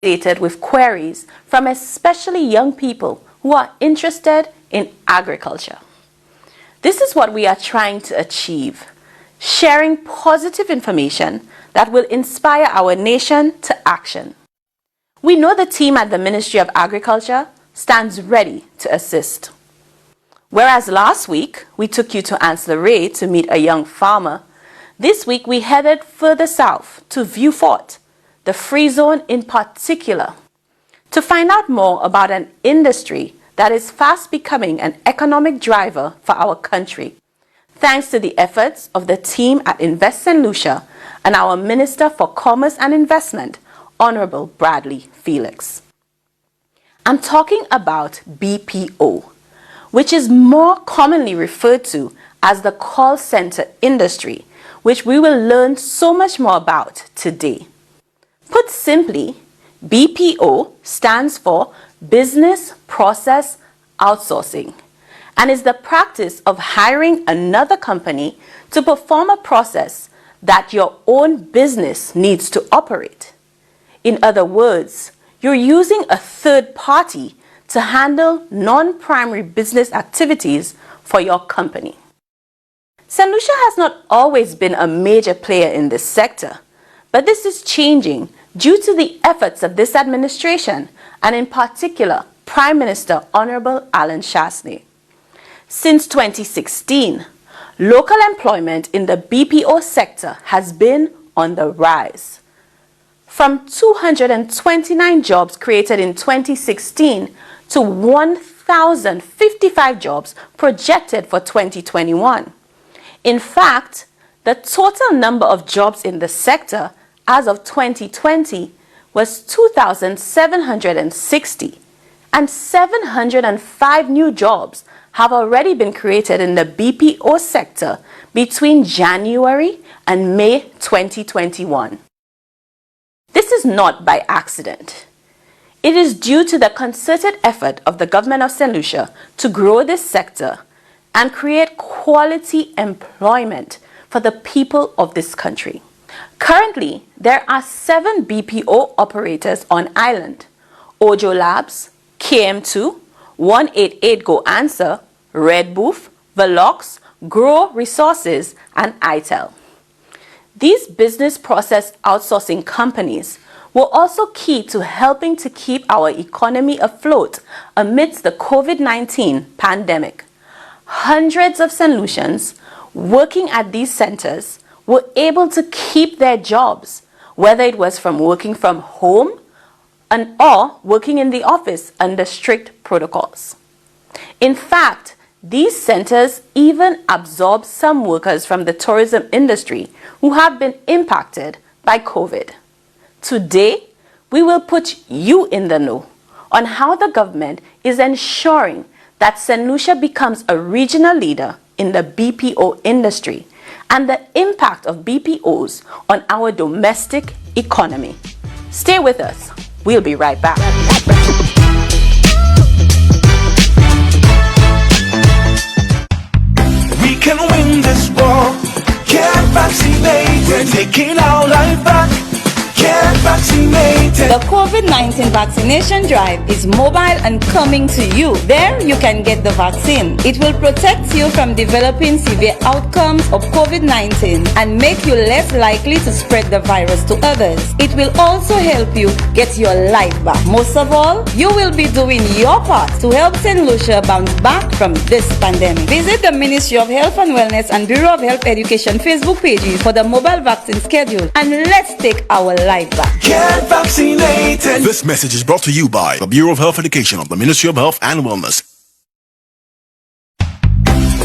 with queries from especially young people who are interested in agriculture. This is what we are trying to achieve, sharing positive information that will inspire our nation to action. We know the team at the Ministry of Agriculture stands ready to assist. Whereas last week we took you to Ancillary to meet a young farmer, this week we headed further south to Vieux Fort, the Free Zone in particular, to find out more about an industry that is fast becoming an economic driver for our country, thanks to the efforts of the team at Invest St. Lucia and our Minister for Commerce and Investment, Honorable Bradley Felix. I'm talking about BPO, which is more commonly referred to as the call center industry, which we will learn so much more about today. Put simply, BPO stands for Business Process Outsourcing and is the practice of hiring another company to perform a process that your own business needs to operate. In other words, you're using a third party to handle non-primary business activities for your company. St. Lucia has not always been a major player in this sector, but this is changing due to the efforts of this administration and in particular Prime Minister Honorable Alan Shastney. Since 2016, local employment in the BPO sector has been on the rise. From 229 jobs created in 2016 to 1,055 jobs projected for 2021. In fact, the total number of jobs in the sector as of 2020 was 2,760, and 705 new jobs have already been created in the BPO sector between January and May 2021. This is not by accident. It is due to the concerted effort of the government of St. Lucia to grow this sector and create quality employment for the people of this country. Currently, there are 7 BPO operators on island: Ojo Labs, KM2, 188 Go Answer, Red Booth, Velox, Grow Resources, and ITEL. These business process outsourcing companies were also key to helping to keep our economy afloat amidst the COVID-19 pandemic. Hundreds of St. Lucians working at these centers were able to keep their jobs, whether it was from working from home or working in the office under strict protocols. In fact, these centers even absorb some workers from the tourism industry who have been impacted by COVID. Today, we will put you in the know on how the government is ensuring that St. Lucia becomes a regional leader in the BPO industry and the impact of BPOs on our domestic economy. Stay with us. We'll be right back. We can win this war. Get vaccinated. Taking our life back. Get vaccinated. The COVID-19 vaccination drive is mobile and coming to you. There you can get the vaccine. It will protect you from developing severe outcomes of COVID-19 and make you less likely to spread the virus to others. It will also help you get your life back. Most of all, you will be doing your part to help St. Lucia bounce back from this pandemic. Visit the Ministry of Health and Wellness and Bureau of Health Education Facebook pages for the mobile vaccine schedule, and let's take our life back. Get vaccinated. This message is brought to you by the Bureau of Health Education of the Ministry of Health and Wellness.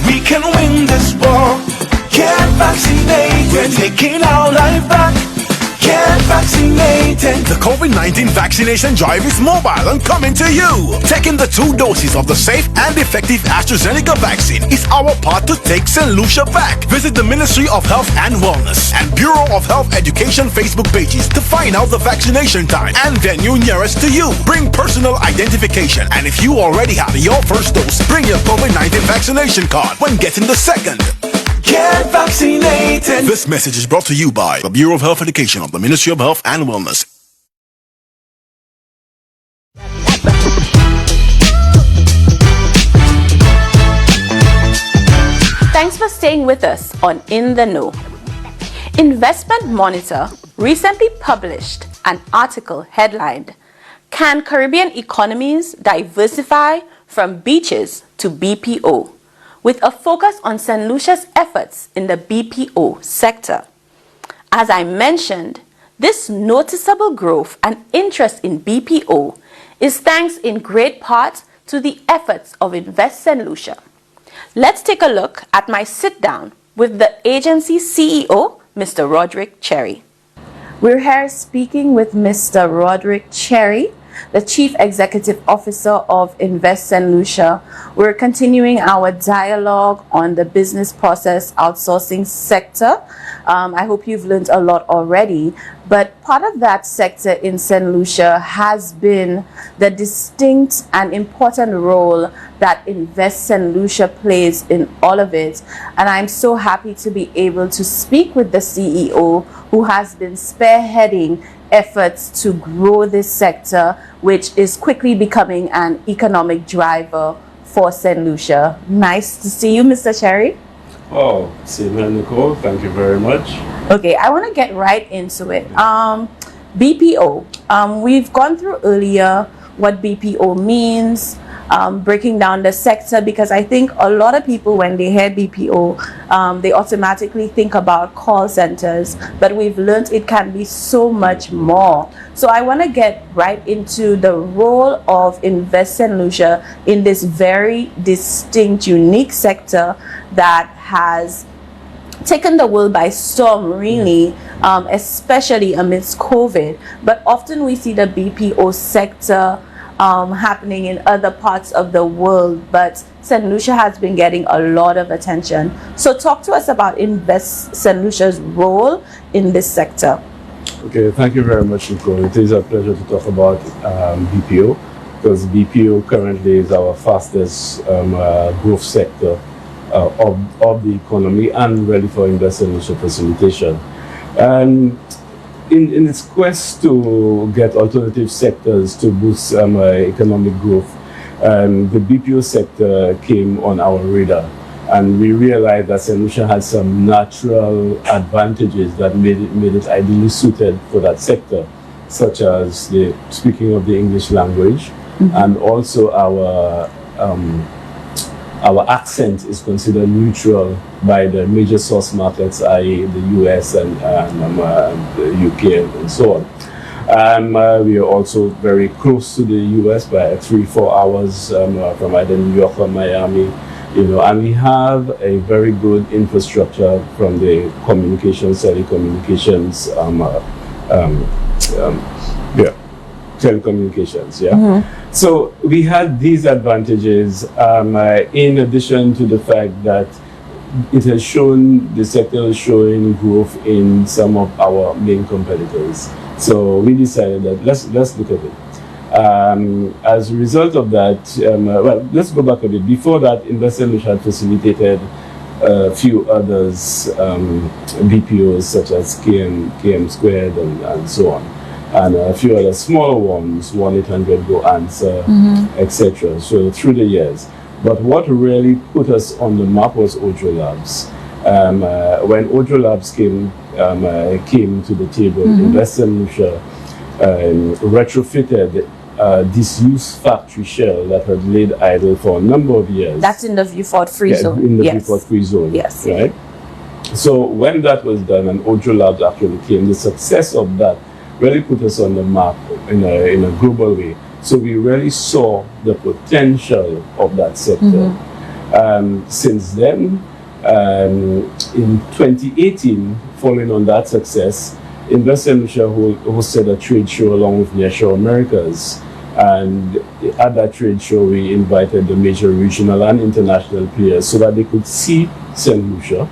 We can win this war. Get vaccinated. Taking our life back. Get vaccinated. The COVID-19 vaccination drive is mobile and coming to you. Taking the 2 doses of the safe and effective AstraZeneca vaccine is our part to take St. Lucia back. Visit the Ministry of Health and Wellness and Bureau of Health Education Facebook pages to find out the vaccination time and venue nearest to you. Bring personal identification, and if you already have your first dose, bring your COVID-19 vaccination card when getting the second. Get vaccinated. This message is brought to you by the Bureau of Health Education of the Ministry of Health and Wellness. Thanks for staying with us on In the Know. Investment Monitor recently published an article headlined, "Can Caribbean Economies Diversify from Beaches to BPO?" with a focus on St. Lucia's efforts in the BPO sector. As I mentioned, this noticeable growth and interest in BPO is thanks in great part to the efforts of Invest St. Lucia. Let's take a look at my sit-down with the agency's CEO, Mr. Roderick Cherry. We're here speaking with Mr. Roderick Cherry, the Chief Executive Officer of Invest St. Lucia. We're continuing our dialogue on the business process outsourcing sector. I hope you've learned a lot already, but part of that sector in St. Lucia has been the distinct and important role that Invest St. Lucia plays in all of it. And I'm so happy to be able to speak with the CEO who has been spearheading efforts to grow this sector, which is quickly becoming an economic driver for St. Lucia. Nice to see you, Mr. Cherry. Oh, same here, Nicole. Thank you very much. Okay, I want to get right into it. BPO. We've gone through earlier what BPO means, breaking down the sector, because I think a lot of people, when they hear BPO, they automatically think about call centers, but we've learned it can be so much more. So I want to get right into the role of Invest St. Lucia in this very distinct, unique sector that has taken the world by storm, really, especially amidst COVID. But often we see the BPO sector happening in other parts of the world, but St. Lucia has been getting a lot of attention. So talk to us about Invest St. Lucia's role in this sector. Okay, thank you very much, Nicole. It is a pleasure to talk about BPO, because BPO currently is our fastest growth sector of the economy and ready for Invest St. Lucia facilitation. And in its quest to get alternative sectors to boost economic growth, the BPO sector came on our radar, and we realized that St. Lucia had some natural advantages that made it ideally suited for that sector, such as the speaking of the English language, and also our accent is considered neutral by the major source markets, i.e. the US and the UK and so on. We are also very close to the US by 3-4 hours from either New York or Miami, and we have a very good infrastructure from the telecommunications, So we had these advantages, in addition to the fact that the sector is showing growth in some of our main competitors. So we decided that let's look at it. As a result of that, let's go back a bit. Before that, Invest St. Lucia had facilitated a few others, BPOs such as KM Squared and so on, and a few other smaller ones, 1-800 Go Answer, etc. So through the years. But what really put us on the map was Ojo Labs. When Ojo Labs came to the table, Invest St. Lucia retrofitted disused factory shell that had laid idle for a number of years. That's in the Viewfort Free Zone. In the Viewfort Free Zone. Yes. Right? So when that was done and Ojo Labs actually came, the success of that really put us on the map in a global way. So we really saw the potential of that sector. Since then, in 2018, following on that success, Invest St. Lucia hosted a trade show along with Nearshore Americas. And at that trade show, we invited the major regional and international players so that they could see St. Lucia,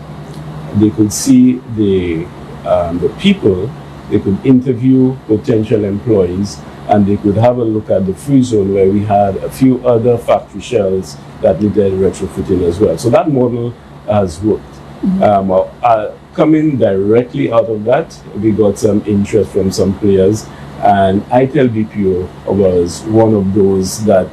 they could see the people, they could interview potential employees, and they could have a look at the free zone where we had a few other factory shells that needed retrofitting as well. So that model has worked. Coming directly out of that, we got some interest from some players, and ITEL BPO was one of those that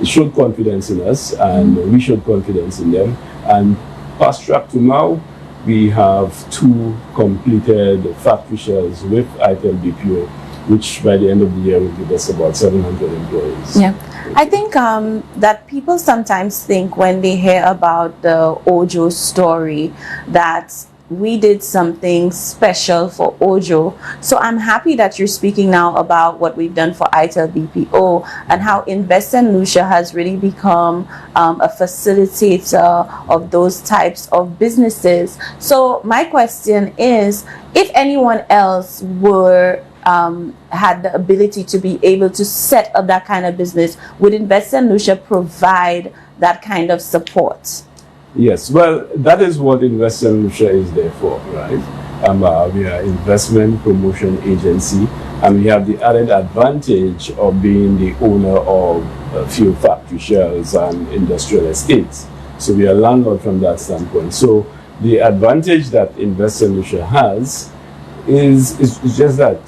showed confidence in us, and we showed confidence in them. And fast track to now, we have 2 completed factory shells with ITEL BPO, which by the end of the year will give us about 700 employees. Yeah, I think that people sometimes think when they hear about the Ojo story that we did something special for Ojo. So I'm happy that you're speaking now about what we've done for ITEL BPO and how Invest in Lucia has really become a facilitator of those types of businesses. So my question is, if anyone else were had the ability to be able to set up that kind of business, would Invest in Lucia provide that kind of support? Yes, well, that is what Invest in Lucia is there for, right? We are investment promotion agency, and we have the added advantage of being the owner of a few factory shells and industrial estates. So we are landlord from that standpoint. So the advantage that Invest in Lucia has is just that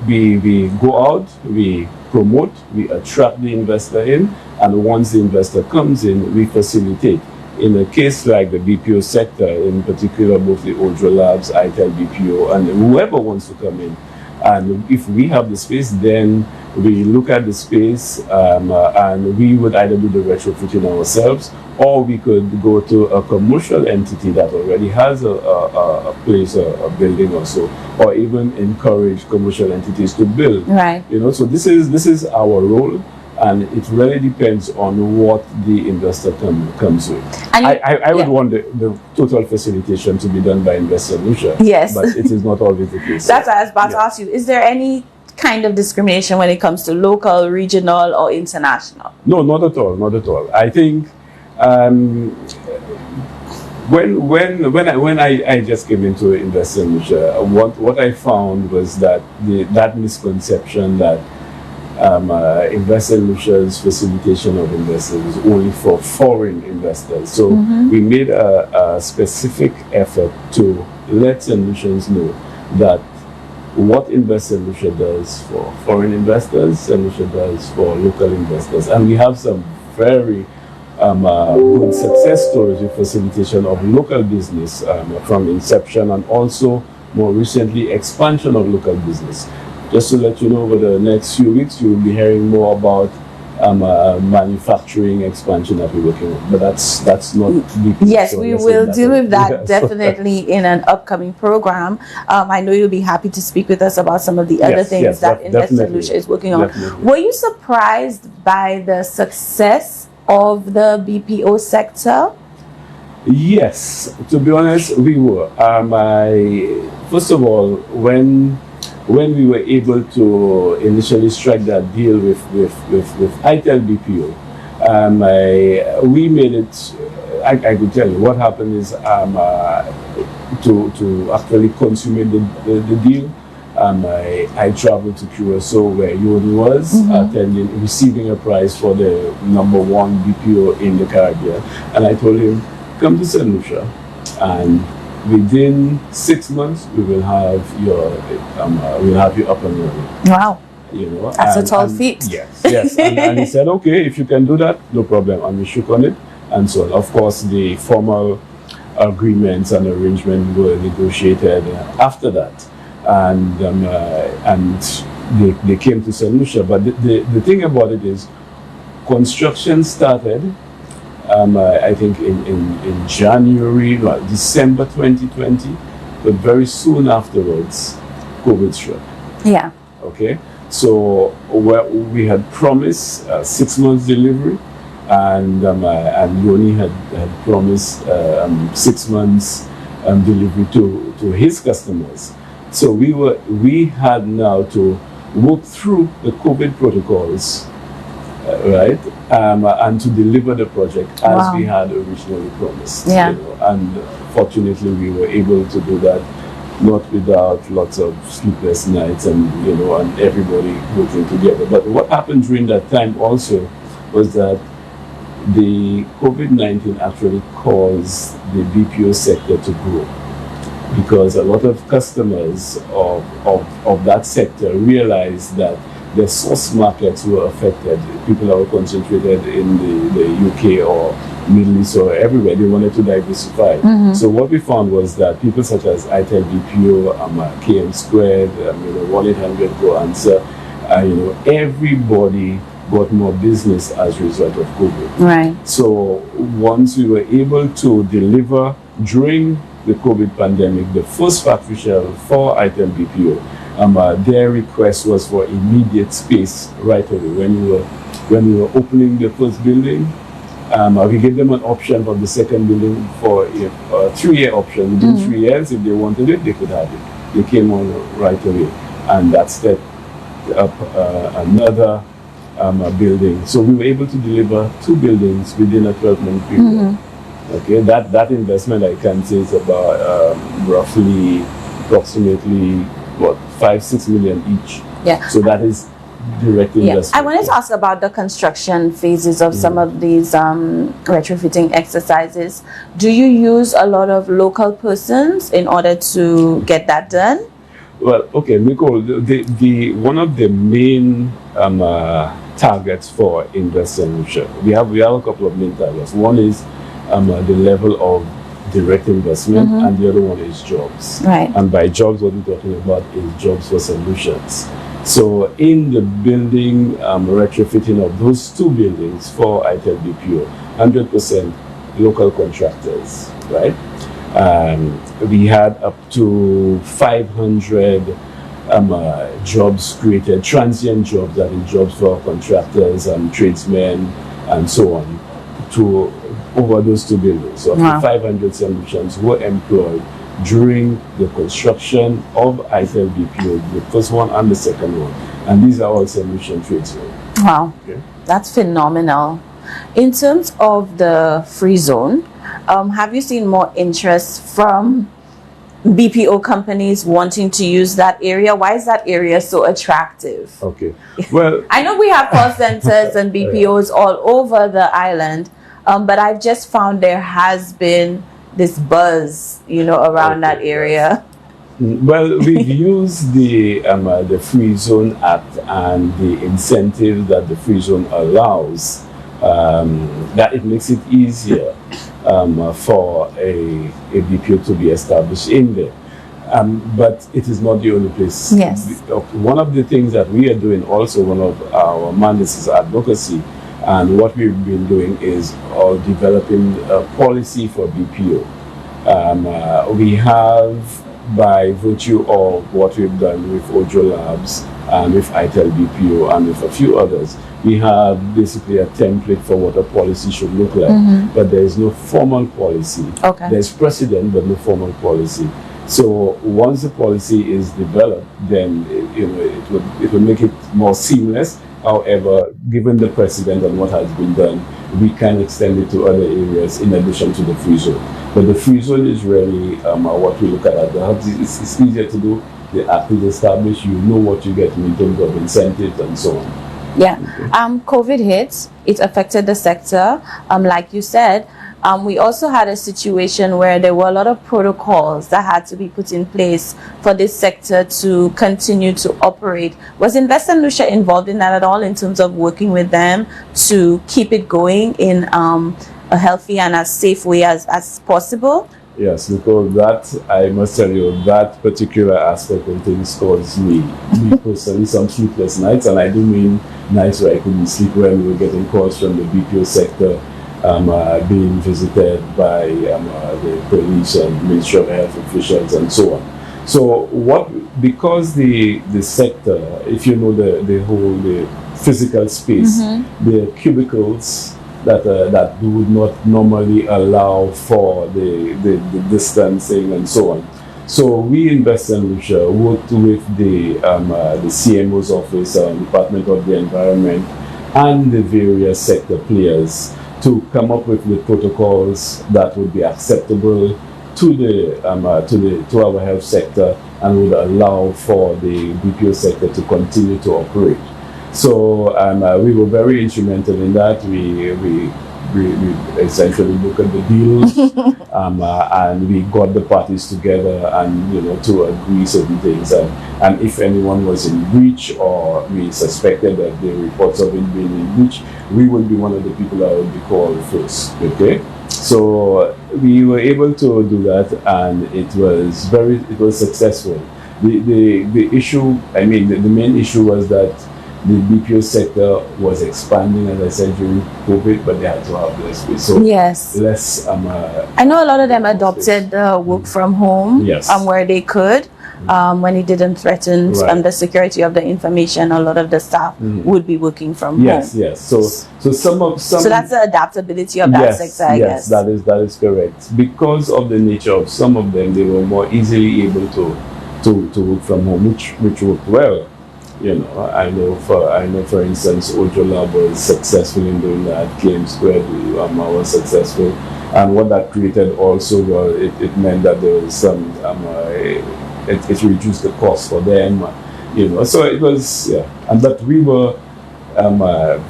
we go out, we promote, we attract the investor in, and once the investor comes in, we facilitate. In a case like the BPO sector, in particular both the Ojo Labs, ITEL BPO, and whoever wants to come in, and if we have the space, then we look at the space and we would either do the retrofitting ourselves, or we could go to a commercial entity that already has a place, a building or so, or even encourage commercial entities to build. Right. You know, so this is our role. And it really depends on what the investor comes with. And I would want the total facilitation to be done by Invest in Lucia. Yes. But it is not always the case. That's what I was about to ask you. Is there any kind of discrimination when it comes to local, regional, or international? No, not at all. Not at all. I think when I just came into Invest in Lucia, what I found was that that misconception that Invest in Lucia's facilitation of investors is only for foreign investors. So we made a specific effort to let St. Lucians know that what Invest in Lucia does for foreign investors, St. Lucia does for local investors. And we have some very good success stories with facilitation of local business from inception, and also more recently expansion of local business. Just to let you know, over the next few weeks, you will be hearing more about manufacturing expansion that we're working on. But that's not deep. Yes, so we will deal with that yes. definitely in an upcoming program. I know you'll be happy to speak with us about some of the other things that Invest in Lucia is working on. Definitely. Were you surprised by the success of the BPO sector? Yes, to be honest, we were. First of all, when we were able to initially strike that deal with ITEL BPO, we made it. I could tell you what happened is to actually consummate the deal. I traveled to Curacao where Yoni was attending, receiving a prize for the #1 BPO in the Caribbean, and I told him, "Come to St. Lucia, and within 6 months we will have your we'll have you up and running." Wow. You know, That's a tall feat. Yes. And he said, "Okay, if you can do that, no problem." And we shook on it, and so on. Of course, the formal agreements and arrangements were negotiated after that, and they came to St. Lucia. But the thing about it is, construction started. I think in January, December 2020, but very soon afterwards, COVID struck. Yeah. Okay, so we had promised 6 months delivery, and Yoni had promised 6 months delivery to his customers. So we had now to work through the COVID protocols. Right, and to deliver the project as we had originally promised. Yeah. You know, and fortunately, we were able to do that, not without lots of sleepless nights and and everybody working together. But what happened during that time also was that the COVID-19 actually caused the BPO sector to grow, because a lot of customers of that sector realized that the source markets were affected. People that were concentrated in the UK or Middle East or everywhere. They wanted to diversify. So what we found was that people such as ITEL BPO, KM Squared, 1-800 Go Answer, everybody got more business as a result of COVID. Right. So once we were able to deliver during the COVID pandemic, the first factory shell for ITEL BPO, their request was for immediate space right away. When we were opening the first building, we gave them an option for the second building for a 3-year option. Within 3 years, if they wanted it, they could have it. They came on right away, and that stepped up another building. So we were able to deliver 2 buildings within a 12-month period. Okay, that investment, I can say, is about approximately 5-6 million each. Yeah. So that is direct investment. I wanted to ask about the construction phases of some of these retrofitting exercises. Do you use a lot of local persons in order to get that done? Well, okay, Nicole, the one of the main targets for Invest in Lucia, we have a couple of main targets. One is the level of direct investment, and the other one is jobs. Right. And by jobs, what we're talking about is jobs for solutions. So in the building retrofitting of those 2 buildings for ITEL BPO, 100% local contractors, right? We had up to 500 jobs created, transient jobs, that is jobs for contractors and tradesmen and so on, to over those 2 buildings. So up to 500 solutions were employed during the construction of ITEL BPO, the first one and the second one. And these are all solution tradesmen. Wow, Okay. that's phenomenal. In terms of the free zone, have you seen more interest from BPO companies wanting to use that area? Why is that area so attractive? Okay. Well, I know we have call centers and BPOs all over the island, but I've just found there has been this buzz, around that area. well, we've used the Free Zone Act and the incentives that the Free Zone allows, that it makes it easier for a BPO to be established in there. But it is not the only place. Yes. One of the things that we are doing also, one of our mandates is advocacy. And what we've been doing is developing a policy for BPO. We have, by virtue of what we've done with Ojo Labs and with ITEL BPO and with a few others, we have basically a template for what a policy should look like. But there is no formal policy. Okay. There's precedent, but no formal policy. So once the policy is developed, then it will make it more seamless. However, given the precedent and what has been done, we can extend it to other areas in addition to the free zone. But the free zone is really what we look at the hubs. It's easier to do. The act is established. You know what you get in terms of incentives and so on. Yeah. COVID hit. It affected the sector. Like you said, we also had a situation where there were a lot of protocols that had to be put in place for this sector to continue to operate. Was Invest in Lucia involved in that at all, in terms of working with them to keep it going in a healthy and as safe way as possible? Yes, because that, I must tell you, that particular aspect of things caused me personally some sleepless nights, and I do mean nights where I couldn't sleep when we were getting calls from the BPO sector, being visited by the police and Ministry of Health officials and so on. So because the sector, if you know the physical space, the cubicles that would not normally allow for the distancing and so on. So we Invest in Lucia worked with the CMO's office, Department of the Environment, and the various sector players to come up with the protocols that would be acceptable to our health sector and would allow for the BPO sector to continue to operate. So we were very instrumental in that. We we essentially look at the deals, and we got the parties together and, you know, to agree certain things. And if anyone was in breach or we suspected that the reports of it being in breach, we would be one of the people that would be called first. Okay, so we were able to do that, and it was successful. The issue, I mean, the main issue was that the BPO sector was expanding, as I said, during COVID, but they had to have less space. So Yes. less. I know a lot of them adopted work from home, Yes. where they could. When it didn't threaten Right. the security of the information, a lot of the staff would be working from Yes, home. yes. So some. So that's the adaptability of that Yes, sector, I yes, guess. that is correct. Because of the nature of some of them, they were more easily able to work from home, which worked well. You know, I know for instance, Ojo Lab was successful in doing that. Claim Square was successful, and what that created also was it meant that there was some it reduced the cost for them. You know, so it was and that we were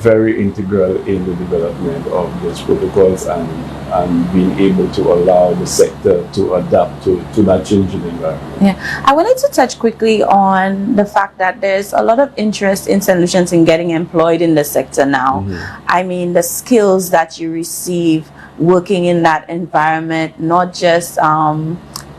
very integral in the development of those protocols and being able to allow the sector to adapt to that changing environment. Yeah, I wanted to touch quickly on the fact that there's a lot of interest in solutions in getting employed in the sector now. I mean, the skills that you receive working in that environment, not just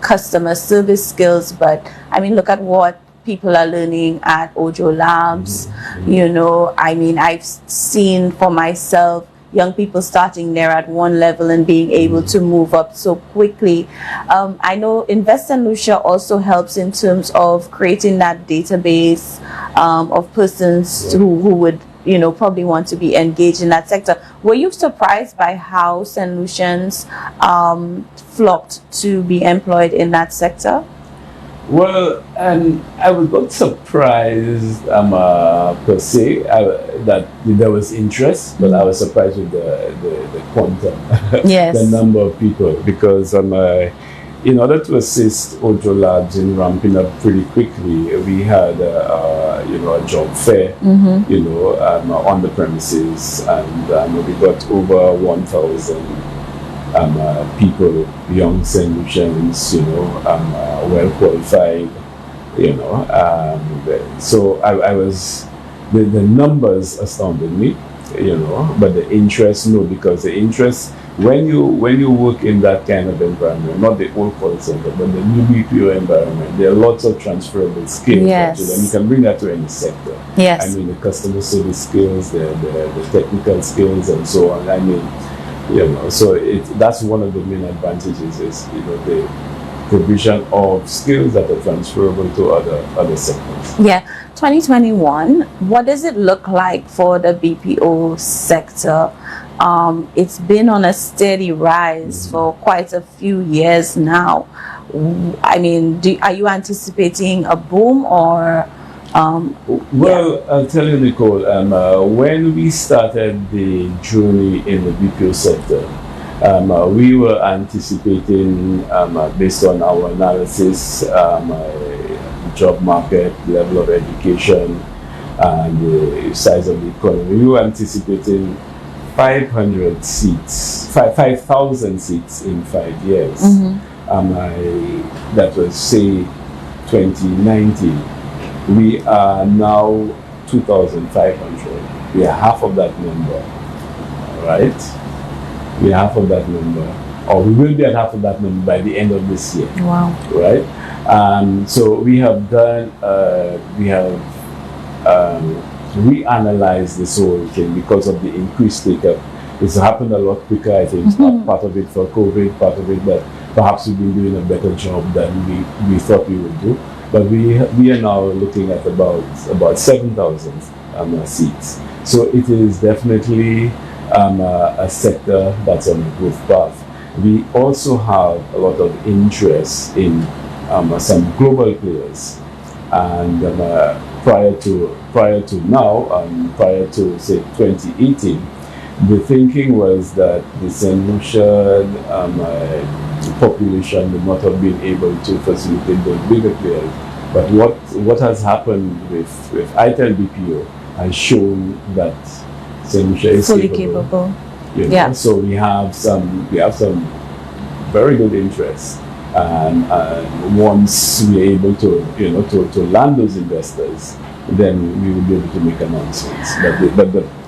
customer service skills, but I mean, look at what people are learning at Ojo Labs. You know, I mean, I've seen for myself young people starting there at one level and being able to move up so quickly. I know Invest in Lucia also helps in terms of creating that database of persons who would, you know, probably want to be engaged in that sector. Were you surprised by how St. Lucians flocked to be employed in that sector? Well, and I was not surprised per se that there was interest, but I was surprised with the quantum, Yes. the number of people, because in order to assist Ojo Labs in ramping up pretty quickly, we had a job fair, you know, on the premises, and we got over 1,000 people, young St. Lucians, you know, well qualified, you know. So I was, the numbers astounded me, you know, but the interest, no, because the interest, when you work in that kind of environment, not the old call center, but the new BPO environment, there are lots of transferable skills. Yes. And you can bring that to any sector. Yes. I mean, the customer service skills, the technical skills, and so on. I mean, you know, so that's one of the main advantages is, you know, the provision of skills that are transferable to other sectors. Yeah, 2021, what does it look like for the BPO sector? It's been on a steady rise for quite a few years now. I mean, are you anticipating a boom or? Well, I'll tell you, Nicole, when we started the journey in the BPO sector, we were anticipating, based on our analysis, job market, level of education, and the size of the economy. We were anticipating 500 seats, 5,000 seats in 5 years. That was, say, 2019. We are now 2,500. We are half of that number, right? We are half of that number, or we will be at half of that number by the end of this year. Wow. Right? So we have done, reanalyzed this whole thing because of the increased take-up. It's happened a lot quicker, I think. Part of it for COVID, part of it that perhaps we've been doing a better job than we thought we would do. But we are now looking at about 7,000 seats. So it is definitely a sector that's on a growth path. We also have a lot of interest in some global players, and prior to now, prior to say 2018, the thinking was that the St. Lucian population would not have been able to facilitate those bigger players. But what has happened with ITEL BPO has shown that St. Lucia is Fully capable. You know? Yeah. So we have some very good interest, and once we're able to to land those investors, then we will be able to make announcements.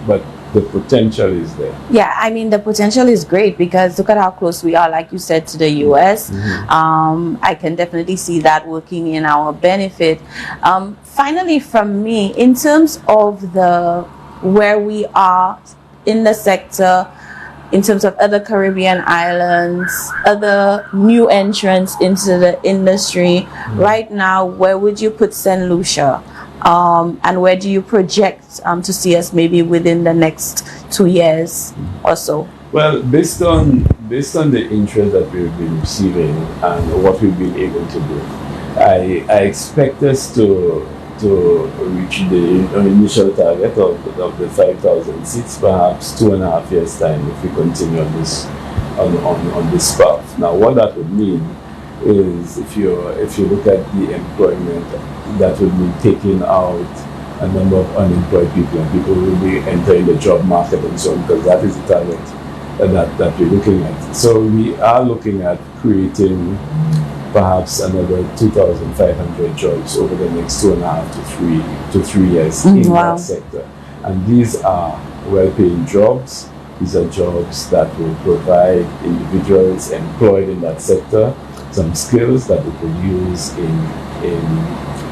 But the potential is there. Yeah, I mean, the potential is great because look at how close we are, like you said, to the US. I can definitely see that working in our benefit. Finally, from me, in terms of where we are in the sector, in terms of other Caribbean islands, other new entrants into the industry, right now, where would you put St. Lucia? And where do you project to see us maybe within the next 2 years or so? Well, based on the interest that we've been receiving and what we've been able to do, I expect us to reach the initial target of the 5,000 seats, perhaps 2.5 years time, if we continue on this path. Now, what that would mean is, if you look at the employment, that would mean taking out a number of unemployed people, and people will be entering the job market and so on, because that is the target that we're looking at. So we are looking at creating perhaps another 2,500 jobs over the next 2.5 to 3 years in wow. that sector. And these are well-paying jobs. These are jobs that will provide individuals employed in that sector some skills that we could use in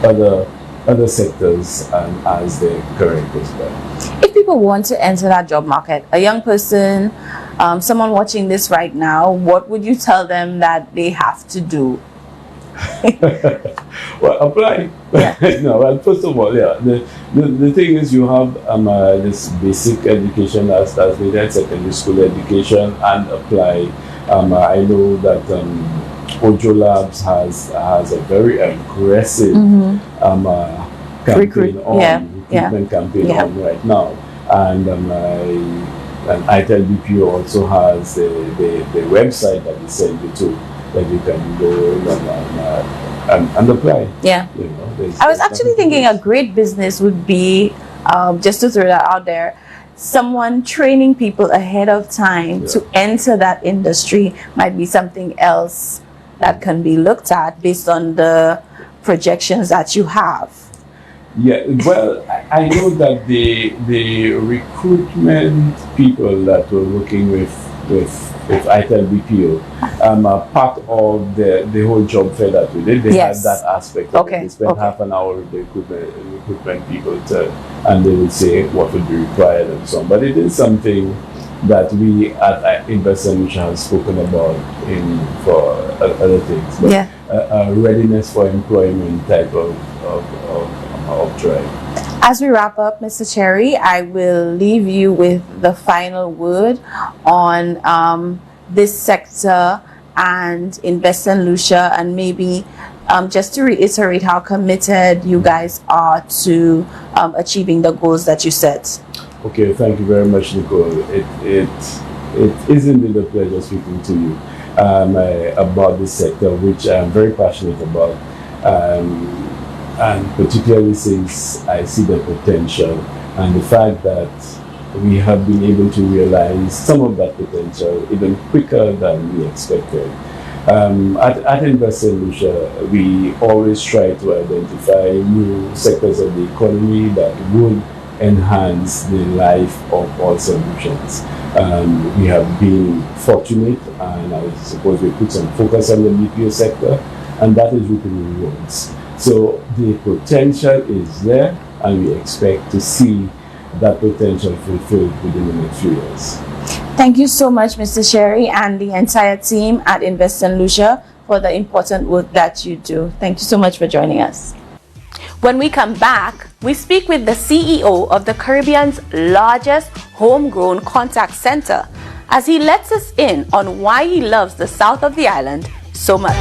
other sectors and as their career goes by. If people want to enter that job market, a young person, someone watching this right now, what would you tell them that they have to do? Well, apply. Yeah. No, well, first of all, yeah, the thing is, you have this basic education as needed, secondary school education, and apply. I know that Ojo Labs has a very aggressive campaign recruitment campaign on right now, and ITEL BPO also has the website that we send you to, that you can go and apply. Yeah. You know, I was actually thinking a great business would be, just to throw that out there, someone training people ahead of time to enter that industry might be something else that can be looked at based on the projections that you have. Yeah, well, I know that the recruitment people that were working with ITEL BPO are part of the whole job fair that we did. They had that aspect of it. They spent half an hour with the recruitment people and they would say what would be required and so on. But it is something that we at Invest St. Lucia have spoken about for other things. But a readiness for employment type of drive. As we wrap up, Mr. Cherry, I will leave you with the final word on this sector and Invest St. Lucia, and maybe just to reiterate how committed you guys are to achieving the goals that you set. Okay, thank you very much, Nicole. It is indeed a pleasure speaking to you about this sector, which I'm very passionate about, and particularly since I see the potential and the fact that we have been able to realize some of that potential even quicker than we expected. At Invest St. Lucia, we always try to identify new sectors of the economy that would enhance the life of all solutions. We have been fortunate, and I suppose we put some focus on the BPO sector, and that is reaping rewards. So the potential is there, and we expect to see that potential fulfilled within the next few years. Thank you so much, Mr. Sherry, and the entire team at Invest St. Lucia for the important work that you do. Thank you so much for joining us. When we come back, we speak with the CEO of the Caribbean's largest homegrown contact center as he lets us in on why he loves the south of the island so much.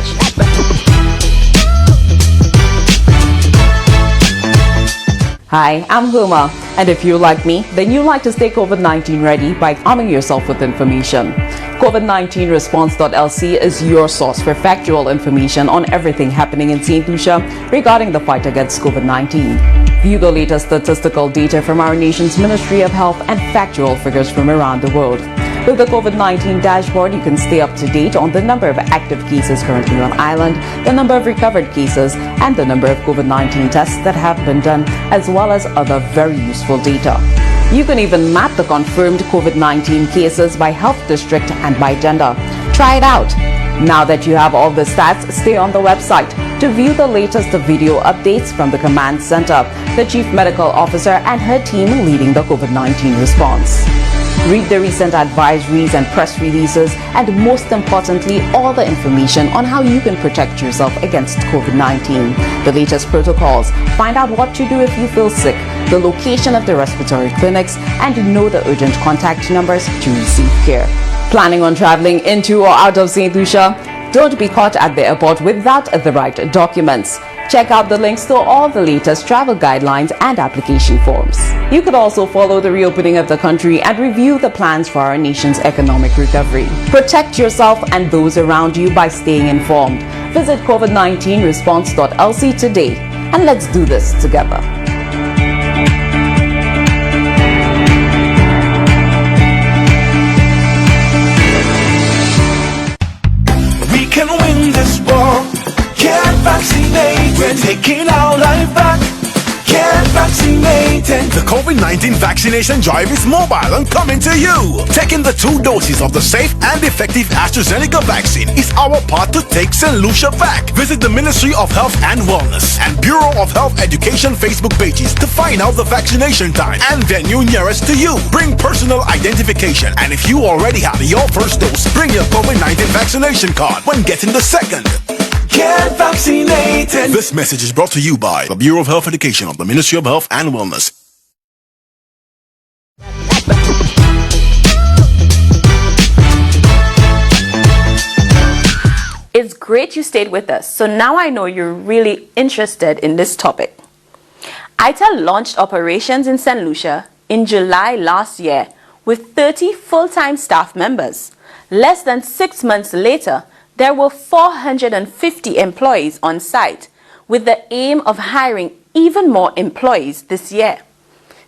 Hi, I'm Huma, and if you're like me, then you like to stay COVID-19 ready by arming yourself with information. COVID-19response.lc is your source for factual information on everything happening in St. Lucia regarding the fight against COVID-19. View the latest statistical data from our nation's Ministry of Health and factual figures from around the world. With the COVID-19 dashboard, you can stay up to date on the number of active cases currently on island, the number of recovered cases, and the number of COVID-19 tests that have been done, as well as other very useful data. You can even map the confirmed COVID-19 cases by health district and by gender. Try it out. Now that you have all the stats, stay on the website to view the latest video updates from the command center, the chief medical officer and her team leading the COVID-19 response. Read the recent advisories and press releases, and most importantly, all the information on how you can protect yourself against COVID-19, the latest protocols, find out what to do if you feel sick, the location of the respiratory clinics, and know the urgent contact numbers to receive care. Planning on traveling into or out of St. Lucia? Don't be caught at the airport without the right documents. Check out the links to all the latest travel guidelines and application forms. You could also follow the reopening of the country and review the plans for our nation's economic recovery. Protect yourself and those around you by staying informed. Visit covid19response.lc today, and let's do this together. We can win this war. Get vaccinated. We're taking our life back. Get vaccinated. The COVID-19 vaccination drive is mobile and coming to you. Taking the 2 doses of the safe and effective AstraZeneca vaccine is our part to take St. Lucia back. Visit the Ministry of Health and Wellness and Bureau of Health Education Facebook pages to find out the vaccination time and venue nearest to you. Bring personal identification, and if you already have your first dose, bring your COVID-19 vaccination card when getting the second. Get vaccinated. This message is brought to you by the Bureau of Health Education of the Ministry of Health and Wellness. It's great you stayed with us, so now I know you're really interested in this topic. ITEL launched operations in St. Lucia in July last year with 30 full-time staff members. Less than 6 months later, there were 450 employees on site, with the aim of hiring even more employees this year.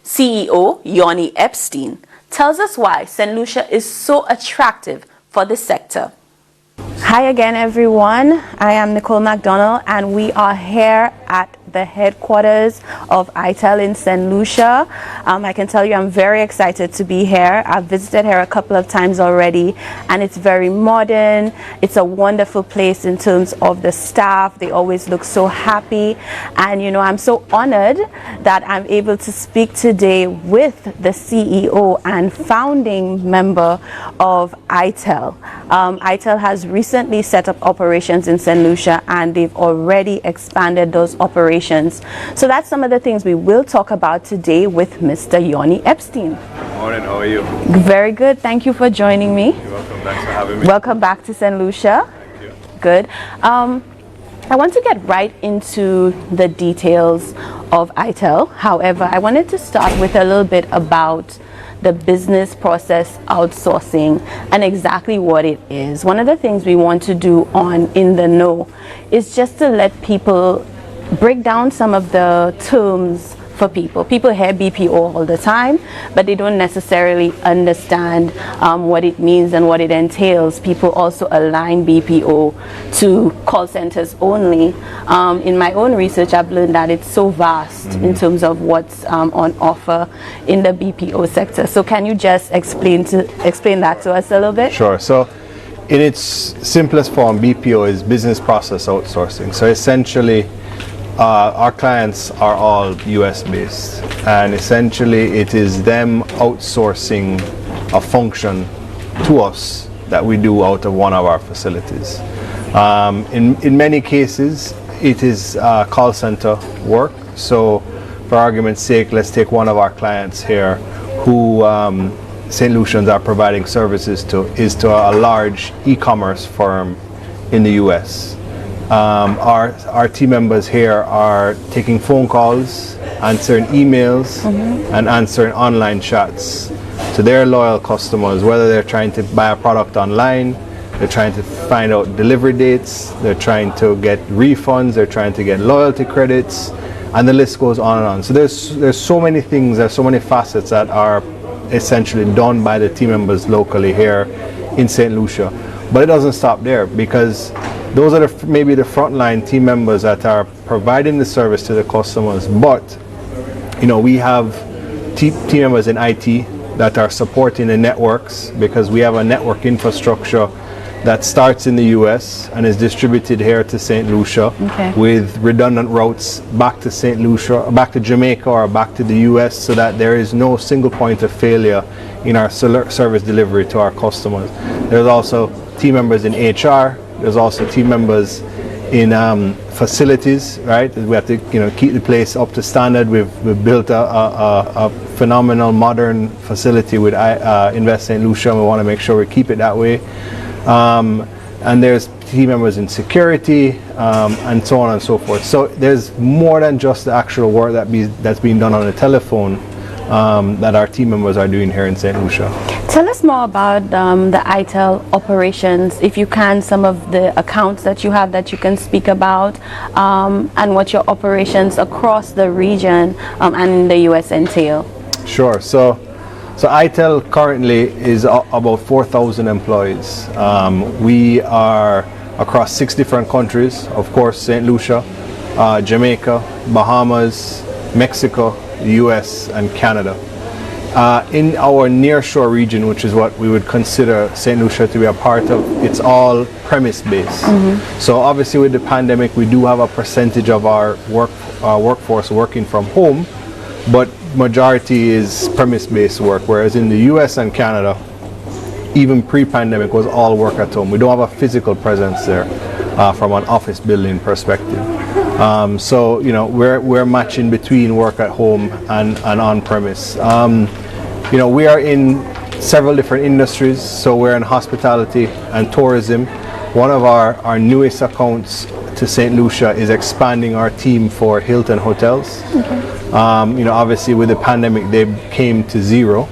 CEO Yoni Epstein tells us why St. Lucia is so attractive for the sector. Hi again, everyone. I am Nicole McDonald, and we are here at the headquarters of ITEL in St. Lucia. I can tell you I'm very excited to be here. I've visited here a couple of times already, and it's very modern. It's a wonderful place in terms of the staff. They always look so happy, and you know, I'm so honored that I'm able to speak today with the CEO and founding member of ITEL. ITEL has recently set up operations in St. Lucia, and they've already expanded those operations. So that's some of the things we will talk about today with Mr. Yoni Epstein. Good morning, how are you? Very good. Thank you for joining me. You're welcome, thanks for having me. Welcome back to St. Lucia. Thank you. Good. I want to get right into the details of ITEL. However, I wanted to start with a little bit about the business process outsourcing and exactly what it is. One of the things we want to do on In the Know is just to let people break down some of the terms for people. People hear BPO all the time, but they don't necessarily understand what it means and what it entails. People also align BPO to call centers only. In my own research, I've learned that it's so vast in terms of what's on offer in the BPO sector. So can you just explain that to us a little bit? Sure. So in its simplest form, BPO is business process outsourcing. So essentially, our clients are all US based, and essentially it is them outsourcing a function to us that we do out of one of our facilities. In many cases it is call center work. So for argument's sake, let's take one of our clients here who St. Lucians are providing services to, is to a large e-commerce firm in the US. Our team members here are taking phone calls, answering emails, and answering online chats to their loyal customers, whether they're trying to buy a product online, they're trying to find out delivery dates, they're trying to get refunds, they're trying to get loyalty credits, and the list goes on and on. So there's so many things, there's so many facets that our essentially done by the team members locally here in St. Lucia. But it doesn't stop there, because those are maybe the frontline team members that are providing the service to the customers. But we have team members in IT that are supporting the networks, because we have a network infrastructure that starts in the US and is distributed here to St. Lucia, with redundant routes back to St. Lucia, back to Jamaica, or back to the US, so that there is no single point of failure in our service delivery to our customers. There's also team members in HR. There's also team members in facilities, right? We have to keep the place up to standard. We've built a phenomenal modern facility with Invest St. Lucia, and we want to make sure we keep it that way. And there's team members in security, and so on and so forth. So there's more than just the actual work that's being done on the telephone that our team members are doing here in St. Lucia. Tell us more about the ITEL operations, if you can, some of the accounts that you have that you can speak about, and what your operations across the region and in the US entail. Sure. So ITEL currently is about 4,000 employees. We are across 6 different countries, of course, St. Lucia, Jamaica, Bahamas, Mexico, the US, and Canada. In our nearshore region, which is what we would consider St. Lucia to be a part of, it's all premise-based. So obviously with the pandemic, we do have a percentage of our workforce working from home, but majority is premise-based work, whereas in the US and Canada, even pre-pandemic, was all work at home. We don't have a physical presence there from an office building perspective. So we're matching between work at home and on premise. We are in several different industries. So we're in hospitality and tourism. One of our newest accounts to St. Lucia is expanding our team for Hilton hotels. Obviously with the pandemic, they came to zero.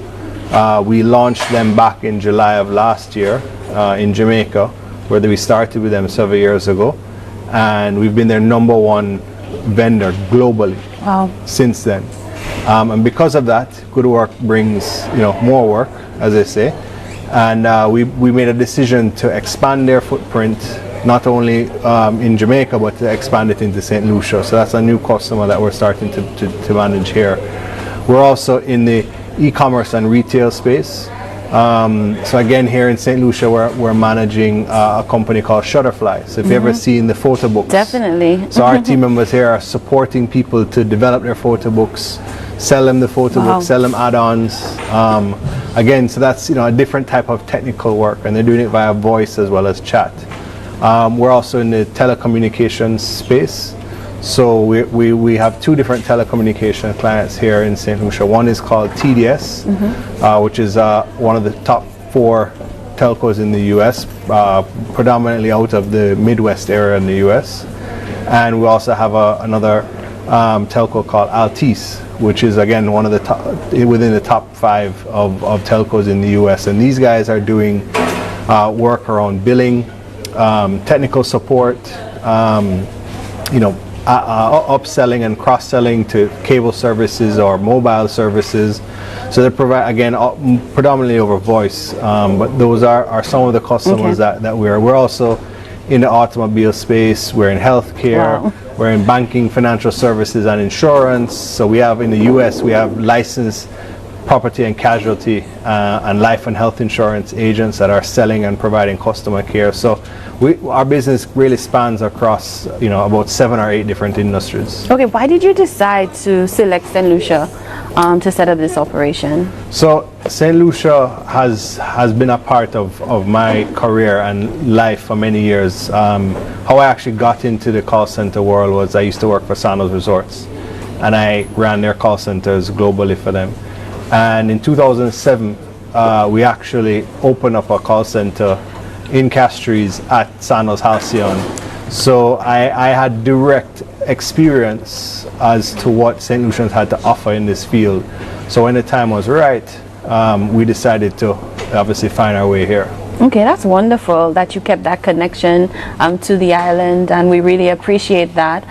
We launched them back in July of last year in Jamaica, where we started with them several years ago, and we've been their #1 vendor globally since then. And because of that, good work brings more work, as I say, and we made a decision to expand their footprint, not only in Jamaica, but to expand it into St. Lucia. So that's a new customer that we're starting to manage here. We're also in the e-commerce and retail space. So again, here in St. Lucia, we're managing a company called Shutterfly. So if you've ever seen the photo books. Definitely. So our team members here are supporting people to develop their photo books, sell them the photo books, sell them add-ons. Again, so that's a different type of technical work, and they're doing it via voice as well as chat. We're also in the telecommunications space. So we have 2 different telecommunication clients here in St. Lucia. One is called TDS, which is one of the top 4 telcos in the US, predominantly out of the Midwest area in the US. And we also have another telco called Altice, which is again one of the top, within the top 5 of telcos in the US. And these guys are doing work around billing, technical support, upselling and cross-selling to cable services or mobile services. So they provide, again, predominantly over voice, but those are some of the customers that we're also in the automobile space, we're in healthcare, we're in banking, financial services, and insurance. So we have in the US, we have licensed property and casualty and life and health insurance agents that are selling and providing customer care. So our business really spans across about 7 or 8 different industries. Okay, why did you decide to select St. Lucia to set up this operation? So St. Lucia has been a part of my career and life for many years. How I actually got into the call center world was I used to work for Sandoz Resorts, and I ran their call centers globally for them. And in 2007, we actually opened up a call center in Castries at Sandoz Halcyon. So I had direct experience as to what St. Lucians had to offer in this field. So when the time was right, we decided to obviously find our way here. Okay, that's wonderful that you kept that connection to the island, and we really appreciate that.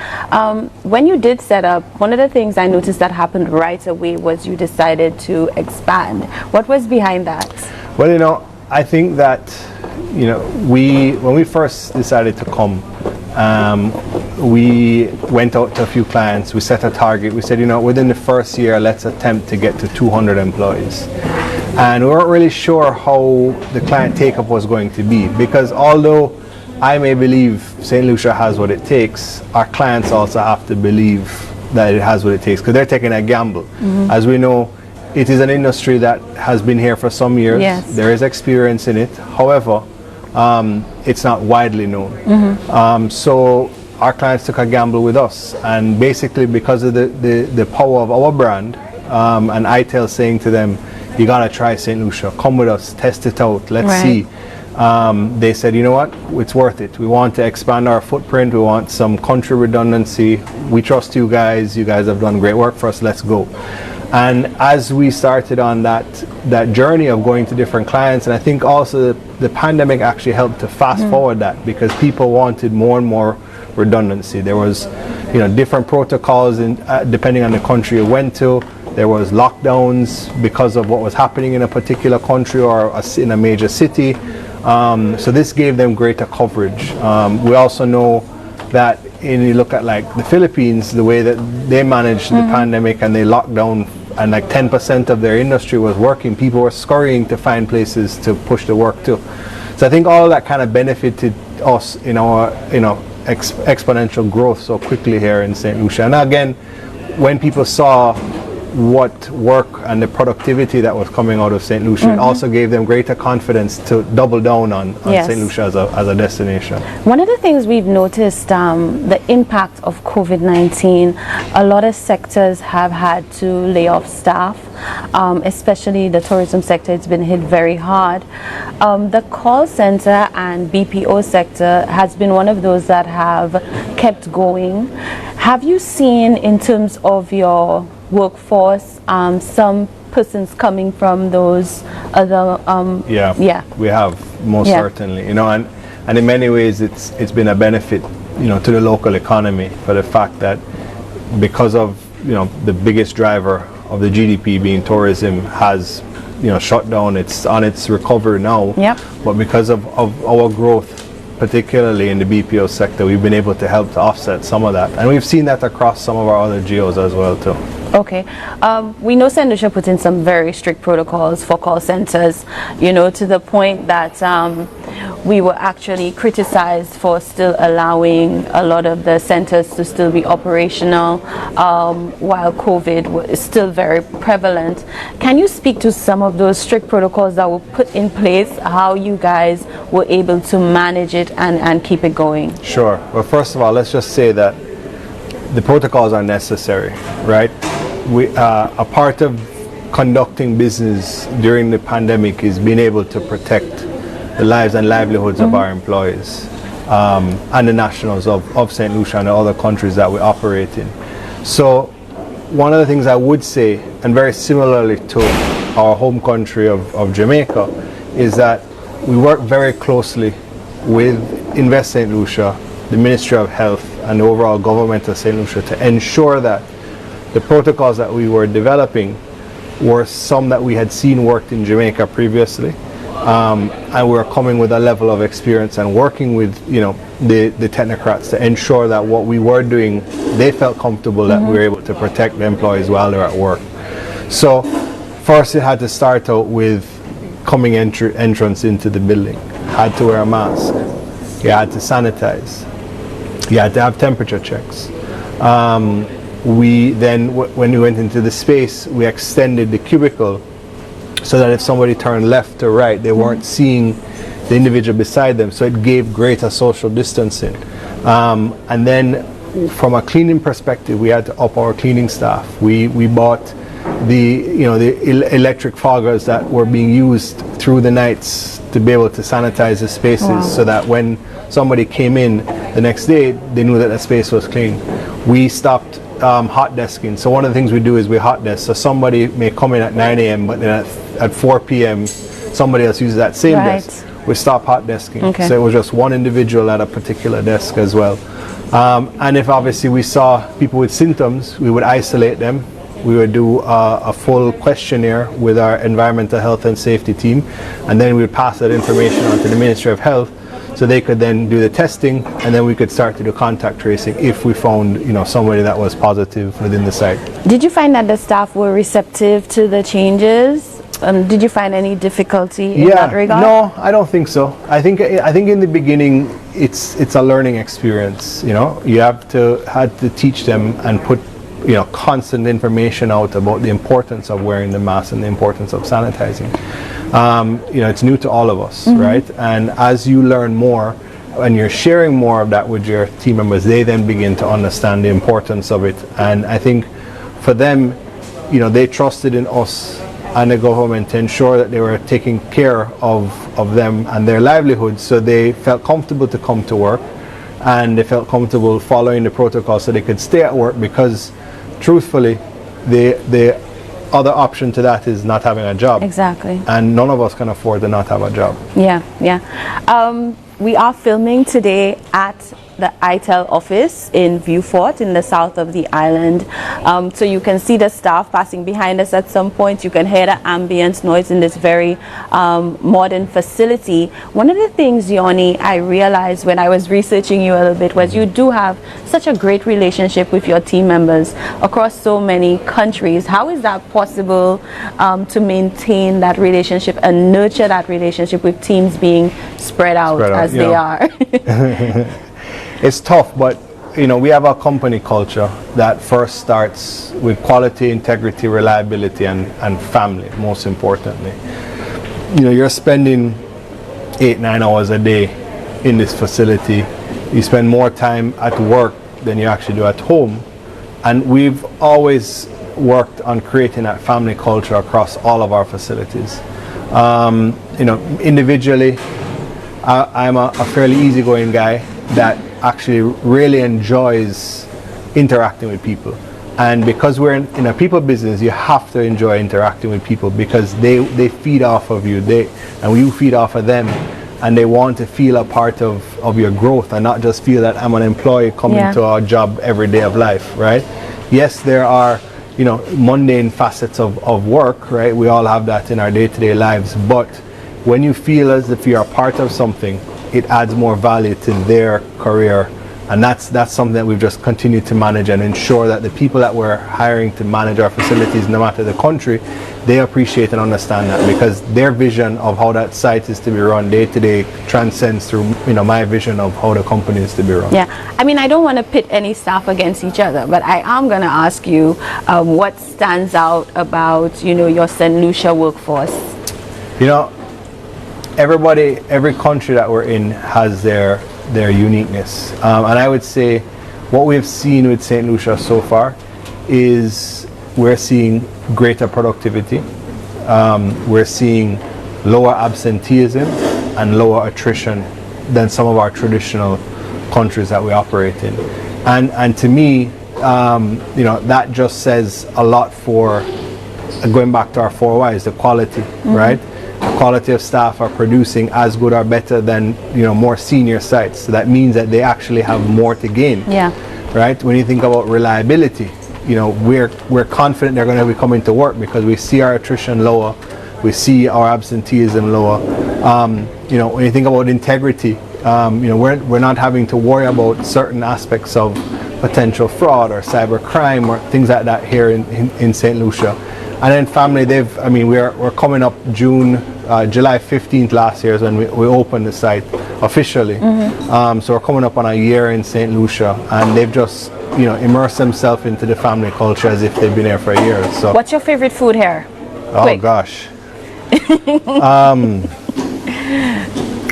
When you did set up, one of the things I noticed that happened right away was you decided to expand. What was behind that? Well, I think that, when we first decided to come, we went out to a few clients, we set a target, we said, within the first year, let's attempt to get to 200 employees. And we weren't really sure how the client take-up was going to be, because although I may believe St. Lucia has what it takes, our clients also have to believe that it has what it takes, because they're taking a gamble. Mm-hmm. As we know, it is an industry that has been here for some years. Yes. There is experience in it. However, it's not widely known. Mm-hmm. So our clients took a gamble with us, and basically because of the power of our brand, and ITEL saying to them, you gotta try St. Lucia, come with us, test it out, let's see. They said, you know what, it's worth it. We want to expand our footprint, we want some country redundancy, we trust you guys have done great work for us, let's go. And as we started on that journey of going to different clients, and I think also the pandemic actually helped to fast forward that, because people wanted more and more redundancy. There was different protocols depending on the country you went to. There was lockdowns because of what was happening in a particular country or in a major city. So this gave them greater coverage. We also know that when you look at like the Philippines, the way that they managed the pandemic, and they locked down, and like 10% of their industry was working, people were scurrying to find places to push the work to. So I think all of that kind of benefited us in our exponential growth so quickly here in St. Lucia. And again, when people saw what work and the productivity that was coming out of St. Lucia, it also gave them greater confidence to double down on St. Lucia as a destination. One of the things we've noticed, the impact of COVID-19, a lot of sectors have had to lay off staff, especially the tourism sector. It's been hit very hard. The call center and BPO sector has been one of those that have kept going. Have you seen, in terms of your workforce, some persons coming from those other we have, most certainly, and in many ways it's been a benefit to the local economy, for the fact that because of the biggest driver of the GDP being tourism has shut down. It's on its recovery now, but because of our growth, particularly in the BPO sector, we've been able to help to offset some of that, and we've seen that across some of our other geos as well too. Okay. We know St. Lucia put in some very strict protocols for call centers, to the point that we were actually criticized for still allowing a lot of the centers to still be operational while COVID is still very prevalent. Can you speak to some of those strict protocols that were put in place, how you guys were able to manage it and keep it going? Sure. Well, first of all, let's just say that the protocols are necessary, right? A part of conducting business during the pandemic is being able to protect the lives and livelihoods of our employees and the nationals of St. Lucia and the other countries that we operate in. So one of the things I would say, and very similarly to our home country of Jamaica, is that we work very closely with Invest St. Lucia, the Ministry of Health, and the overall government of St. Lucia to ensure that the protocols that we were developing were some that we had seen worked in Jamaica previously, and we were coming with a level of experience and working with the technocrats to ensure that what we were doing, they felt comfortable that we were able to protect the employees while they're at work. So first it had to start out with coming entrance into the building. Had to wear a mask, you had to sanitize, you had to have temperature checks. We then, when we went into the space, we extended the cubicle so that if somebody turned left or right, they weren't seeing the individual beside them, so it gave greater social distancing. And then from a cleaning perspective, we had to up our cleaning staff. We bought the electric foggers that were being used through the nights to be able to sanitize the spaces, so that when somebody came in the next day, they knew that the space was clean. We stopped hot desking. So one of the things we do is we hot desk. So somebody may come in at 9 a.m. but then at 4 p.m. somebody else uses that same desk. we stopped hot desking. Okay. So it was just one individual at a particular desk as well. And if obviously we saw people with symptoms, we would isolate them. We would do a full questionnaire with our environmental health and safety team, and then we would pass that information on to the Ministry of Health, so they could then do the testing, and then we could start to do contact tracing if we found, somebody that was positive within the site. Did you find that the staff were receptive to the changes? Did you find any difficulty in that regard? No, I don't think so. I think in the beginning it's a learning experience. You had to teach them and put constant information out about the importance of wearing the mask and the importance of sanitizing. It's new to all of us, right? And as you learn more and you're sharing more of that with your team members, they then begin to understand the importance of it. And I think for them, they trusted in us and the government to ensure that they were taking care of them and their livelihoods, so they felt comfortable to come to work, and they felt comfortable following the protocol so they could stay at work, because truthfully the other option to that is not having a job. Exactly. And none of us can afford to not have a job. Yeah. We are filming today at the ITEL office in Viewfort in the south of the island. So you can see the staff passing behind us at some point. You can hear the ambient noise in this very modern facility. One of the things, Yoni, I realized when I was researching you a little bit was you do have such a great relationship with your team members across so many countries. How is that possible to maintain that relationship and nurture that relationship with teams being spread out as they are? It's tough, but we have a company culture that first starts with quality, integrity, reliability, and family, most importantly. You're spending 8-9 hours a day in this facility. You spend more time at work than you actually do at home. And we've always worked on creating that family culture across all of our facilities. Individually, I'm a fairly easygoing guy that actually really enjoys interacting with people, and because we're in a people business, you have to enjoy interacting with people, because they feed off of you, and you feed off of them, and they want to feel a part of your growth and not just feel that I'm an employee coming to our job every day of life, right? Yes, there are mundane facets of work, right? We all have that in our day-to-day lives, but when you feel as if you're a part of something, it adds more value to their career, and that's something that we've just continued to manage and ensure that the people that we're hiring to manage our facilities, no matter the country, they appreciate and understand that, because their vision of how that site is to be run day to day transcends through my vision of how the company is to be run. Yeah, I don't want to pit any staff against each other, but I am going to ask you what stands out about your St. Lucia workforce. Every country that we're in has their uniqueness, and I would say what we've seen with St. Lucia so far is we're seeing greater productivity, we're seeing lower absenteeism and lower attrition than some of our traditional countries that we operate in, and to me, that just says a lot for going back to our 4 whys, the quality, right? Quality of staff are producing as good or better than more senior sites. So that means that they actually have more to gain. Yeah. Right. When you think about reliability, we're confident they're going to be coming to work because we see our attrition lower, we see our absenteeism lower. When you think about integrity, we're not having to worry about certain aspects of potential fraud or cyber crime or things like that here in St. Lucia. And then family, we're coming up July 15th last year is when we opened the site officially. So we're coming up on a year in St. Lucia, and they've just immersed themselves into the family culture as if they've been here for a year. So what's your favorite food here? Oh Quick. Gosh.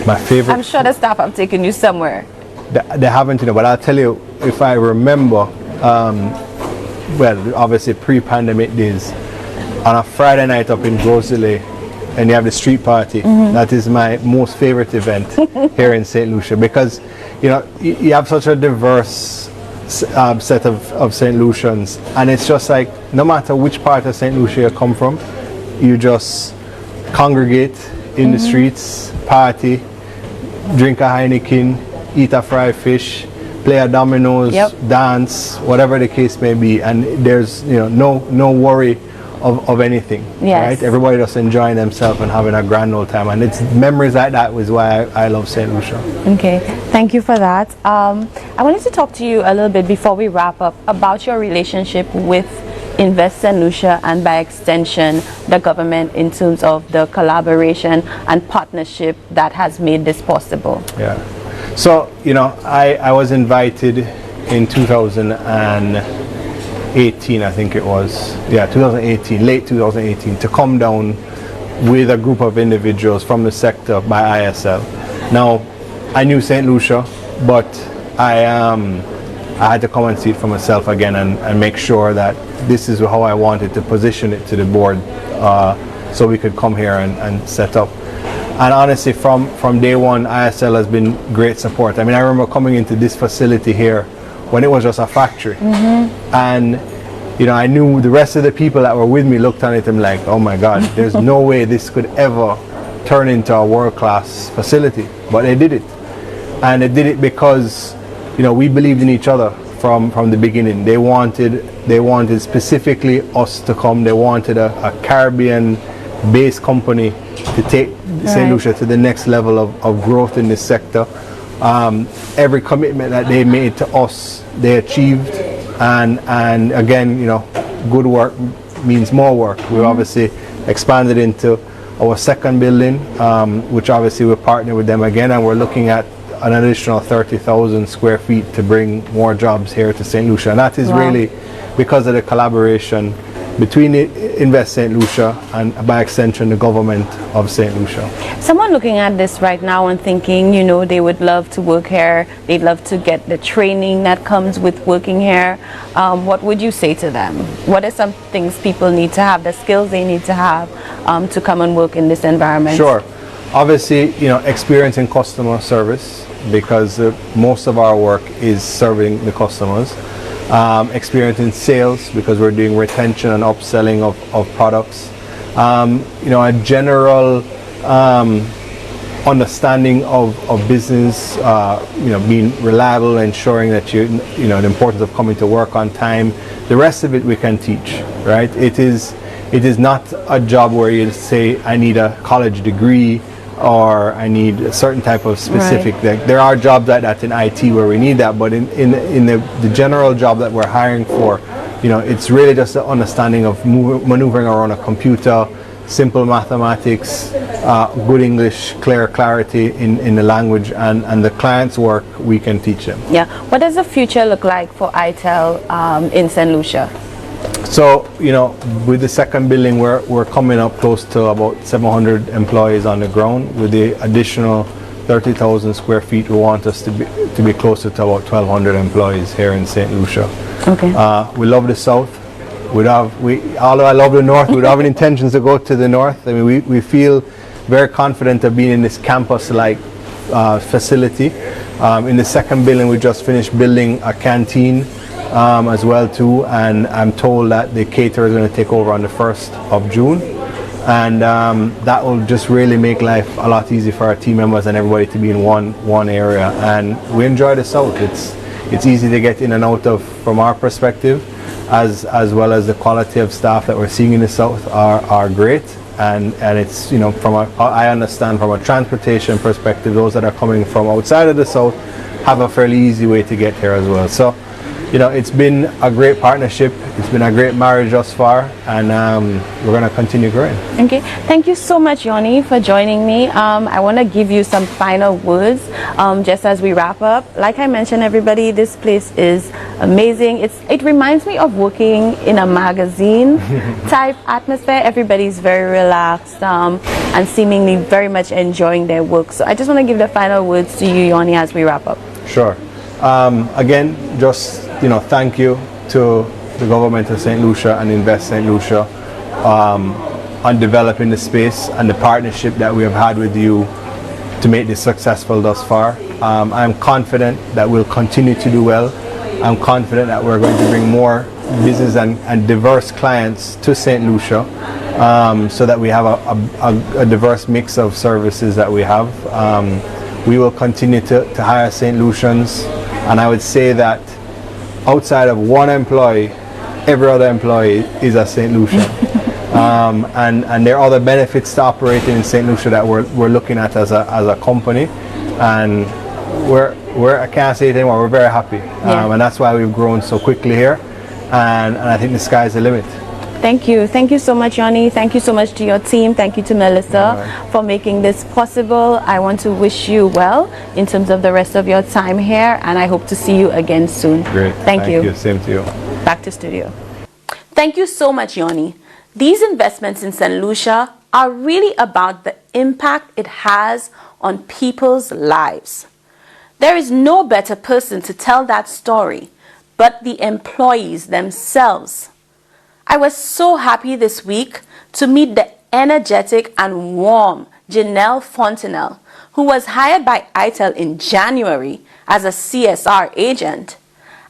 My favorite. I'm sure the staff have taken you somewhere. They haven't, but I'll tell you, if I remember, obviously pre-pandemic days, on a Friday night up in Grosley, and you have the street party. That is my most favorite event here in St. Lucia, because you have such a diverse set of St. Lucians, and it's just like no matter which part of St. Lucia you come from, you just congregate, in the streets, party, drink a Heineken, eat a fried fish, play a dominoes, dance, whatever the case may be, and there's no worry of anything. Right? Everybody just enjoying themselves and having a grand old time, and it's memories like that was why I love St. Lucia. Okay, thank you for that. I wanted to talk to you a little bit before we wrap up about your relationship with Invest St. Lucia and by extension the government in terms of the collaboration and partnership that has made this possible. Yeah. So, I was invited in 2018, I think it was. Yeah, 2018, late 2018, to come down with a group of individuals from the sector by ISL. Now, I knew St. Lucia, but I had to come and see it for myself again and make sure that this is how I wanted to position it to the board so we could come here and set up. And honestly, from day one, ISL has been great support. I mean, I remember coming into this facility here when it was just a factory. And, I knew the rest of the people that were with me looked at it and like, oh my God, there's no way this could ever turn into a world-class facility. But they did it. And they did it because, we believed in each other from the beginning. They wanted specifically us to come. They wanted a Caribbean-based company to take St. Lucia to the next level of growth in this sector. Every commitment that they made to us, they achieved. And again, good work means more work. We obviously expanded into our second building, which obviously we partner with them again, and we're looking at an additional 30,000 square feet to bring more jobs here to St. Lucia. And that is really because of the collaboration between Invest St. Lucia and by extension the government of St. Lucia. Someone looking at this right now and thinking, they would love to work here, they'd love to get the training that comes with working here, what would you say to them? What are some things people need to have, the skills they need to have to come and work in this environment? Sure. Obviously, experience in customer service, because most of our work is serving the customers. Experience in sales, because we're doing retention and upselling of products. A general understanding of business, being reliable, ensuring that the importance of coming to work on time. The rest of it we can teach, right? It is not a job where you say, I need a college degree or I need a certain type of specific. There are jobs like that in IT where we need that, but in the general job that we're hiring for, it's really just the understanding of maneuvering around a computer, simple mathematics, good English, clarity in the language, and the client's work we can teach them. Yeah. What does the future look like for ITEL in St. Lucia? So, with the second building, we're coming up close to about 700 employees on the ground. With the additional 30,000 square feet, we want us to be closer to about 1,200 employees here in St. Lucia. Okay. We love the south. Although I love the north, we don't have any intentions to go to the north. I mean, we feel very confident of being in this campus-like facility. In the second building, we just finished building a canteen as well too, and I'm told that the caterer is going to take over on the 1st of June, and that will just really make life a lot easier for our team members and everybody to be in one area. And we enjoy the south. It's easy to get in and out of from our perspective, as well as the quality of staff that we're seeing in the south are great. And it's I understand from a transportation perspective, those that are coming from outside of the south have a fairly easy way to get here as well. So it's been a great partnership. It's been a great marriage thus far, and we're going to continue growing. Okay. Thank you so much, Yoni, for joining me. I want to give you some final words just as we wrap up. Like I mentioned, everybody, this place is amazing. It reminds me of working in a magazine type atmosphere. Everybody's very relaxed and seemingly very much enjoying their work. So I just want to give the final words to you, Yoni, as we wrap up. Sure. Again, just thank you to the government of St. Lucia and Invest St. Lucia on developing the space and the partnership that we have had with you to make this successful thus far. I'm confident that we'll continue to do well. I'm confident that we're going to bring more business and diverse clients to St. Lucia, so that we have a diverse mix of services that we have. We will continue to hire St. Lucians, and I would say that outside of one employee, every other employee is a St. Lucian. And there are other benefits to operating in St. Lucia that we're looking at as a company, and I can't say it anymore, we're very happy. And that's why we've grown so quickly here, and I think the sky's the limit. Thank you. Thank you so much, Yanni. Thank you so much to your team. Thank you to Melissa for making this possible. I want to wish you well in terms of the rest of your time here, and I hope to see you again soon. Great. Thank you. Same to you. Back to studio. Thank you so much, Yanni. These investments in St. Lucia are really about the impact it has on people's lives. There is no better person to tell that story but the employees themselves. I was so happy this week to meet the energetic and warm Janelle Fontenelle, who was hired by ITEL in January as a CSR agent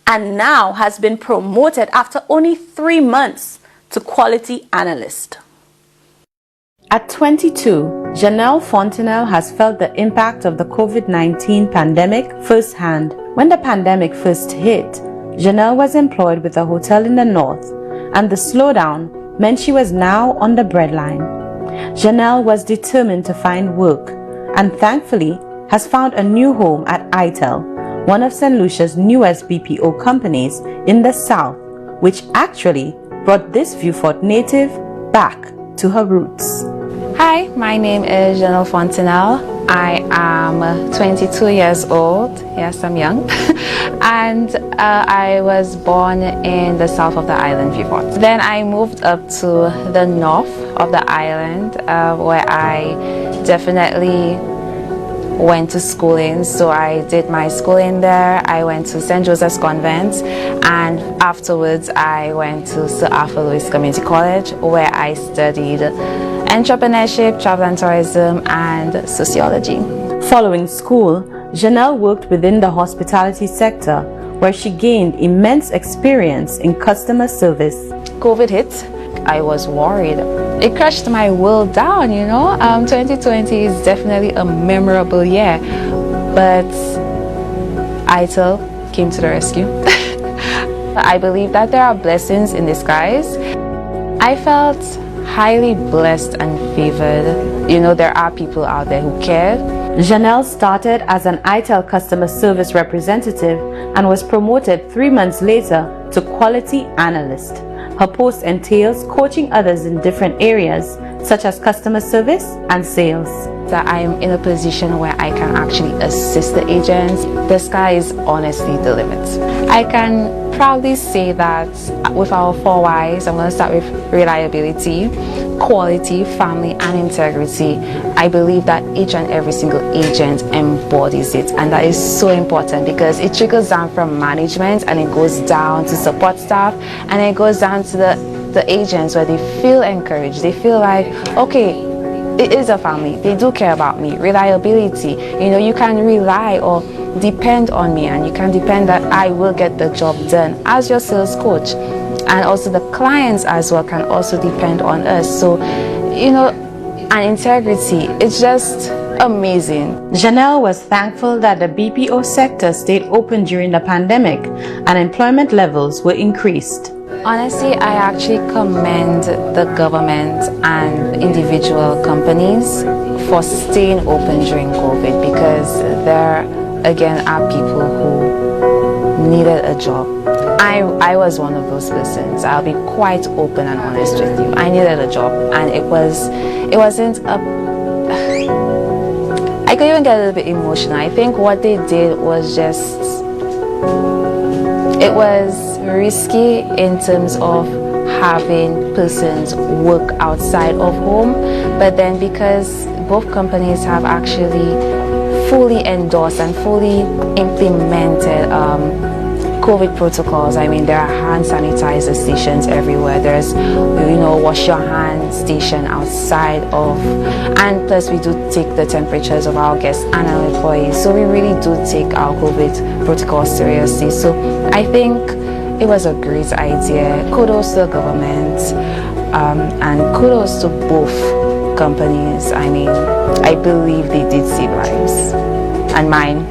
and now has been promoted after only 3 months to quality analyst. At 22, Janelle Fontenelle has felt the impact of the COVID-19 pandemic firsthand. When the pandemic first hit, Janelle was employed with a hotel in the north, and the slowdown meant she was now on the breadline. Janelle was determined to find work and thankfully has found a new home at ITEL, one of St. Lucia's newest BPO companies in the south, which actually brought this Vieux Fort native back to her roots. Hi, my name is Janelle Fontenelle. I am 22 years old. Yes, I'm young. And I was born in the south of the island, Vieux Fort. Then I moved up to the north of the island, where I definitely went to schooling. So I did my schooling there. I went to St. Joseph's Convent, and afterwards I went to Sir Arthur Lewis Community College, where I studied entrepreneurship, travel and tourism, and sociology. Following school, Janelle worked within the hospitality sector, where she gained immense experience in customer service. COVID hit. I was worried. It crushed my world down, 2020 is definitely a memorable year, but ITEL came to the rescue. I believe that there are blessings in disguise. I felt highly blessed and favored. There are people out there who care. Janelle started as an ITEL customer service representative and was promoted 3 months later to quality analyst. Her post entails coaching others in different areas such as customer service and sales. That I am in a position where I can actually assist the agents. The sky is honestly the limit. I can proudly say that with our 4 Ys, I'm going to start with reliability, quality, family, and integrity. I believe that each and every single agent embodies it, and that is so important because it trickles down from management and it goes down to support staff, and it goes down to the agents where they feel encouraged. They feel like, okay, it is a family. They do care about me. Reliability, you can rely or depend on me, and you can depend that I will get the job done as your sales coach. And also the clients as well can also depend on us. So, and integrity, it's just amazing. Janelle was thankful that the BPO sector stayed open during the pandemic and employment levels were increased. Honestly, I actually commend the government and individual companies for staying open during COVID, because there again are people who needed a job. I was one of those persons. I'll be quite open and honest with you. I needed a job, and it wasn't a I could even get a little bit emotional. I think what they did was just, it was risky in terms of having persons work outside of home, but then because both companies have actually fully endorsed and fully implemented COVID protocols. I mean, there are hand sanitizer stations everywhere. There's, wash your hands station outside of, and plus we do take the temperatures of our guests and our employees. So we really do take our COVID protocols seriously. So I think it was a great idea. Kudos to the government. And kudos to both companies. I mean, I believe they did save lives, and mine.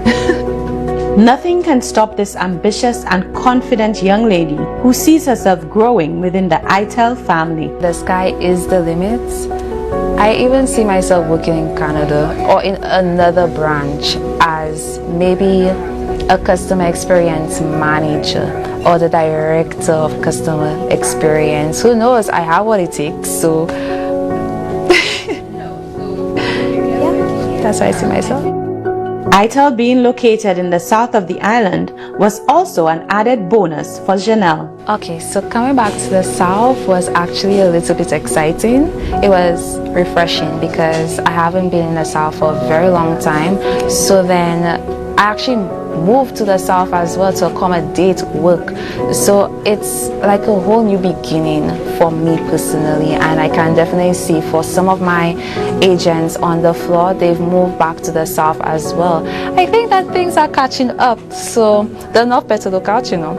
Nothing can stop this ambitious and confident young lady who sees herself growing within the ITEL family. The sky is the limit. I even see myself working in Canada or in another branch as maybe a customer experience manager or the director of customer experience. Who knows? I have what it takes. So yeah, that's where I see myself. ITEL being located in the south of the island was also an added bonus for Janelle. Okay, so coming back to the south was actually a little bit exciting. It was refreshing because I haven't been in the south for a very long time. So then I actually moved to the south as well to accommodate work. So it's like a whole new beginning for me personally, and I can definitely see for some of my agents on the floor, they've moved back to the south as well. I think that things are catching up, so they're not better look out, you know.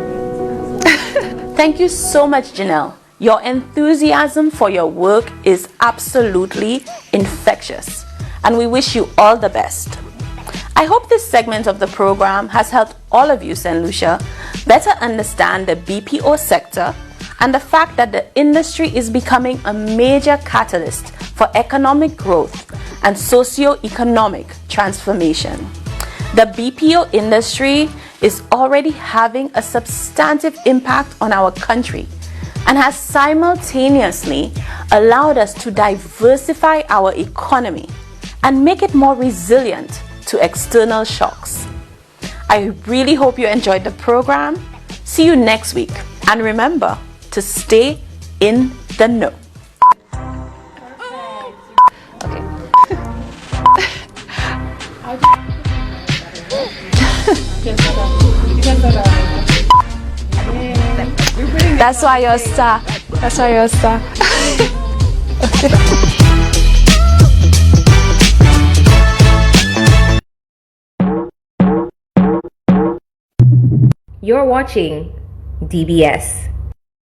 Thank you so much, Janelle. Your enthusiasm for your work is absolutely infectious, and we wish you all the best. I hope this segment of the program has helped all of you, St. Lucia, better understand the BPO sector and the fact that the industry is becoming a major catalyst for economic growth and socio-economic transformation. The BPO industry is already having a substantive impact on our country and has simultaneously allowed us to diversify our economy and make it more resilient to external shocks. I really hope you enjoyed the program. See you next week, and remember to stay in the know. Okay. That's why you're a star. That's why you're a star. Okay. You're watching DBS.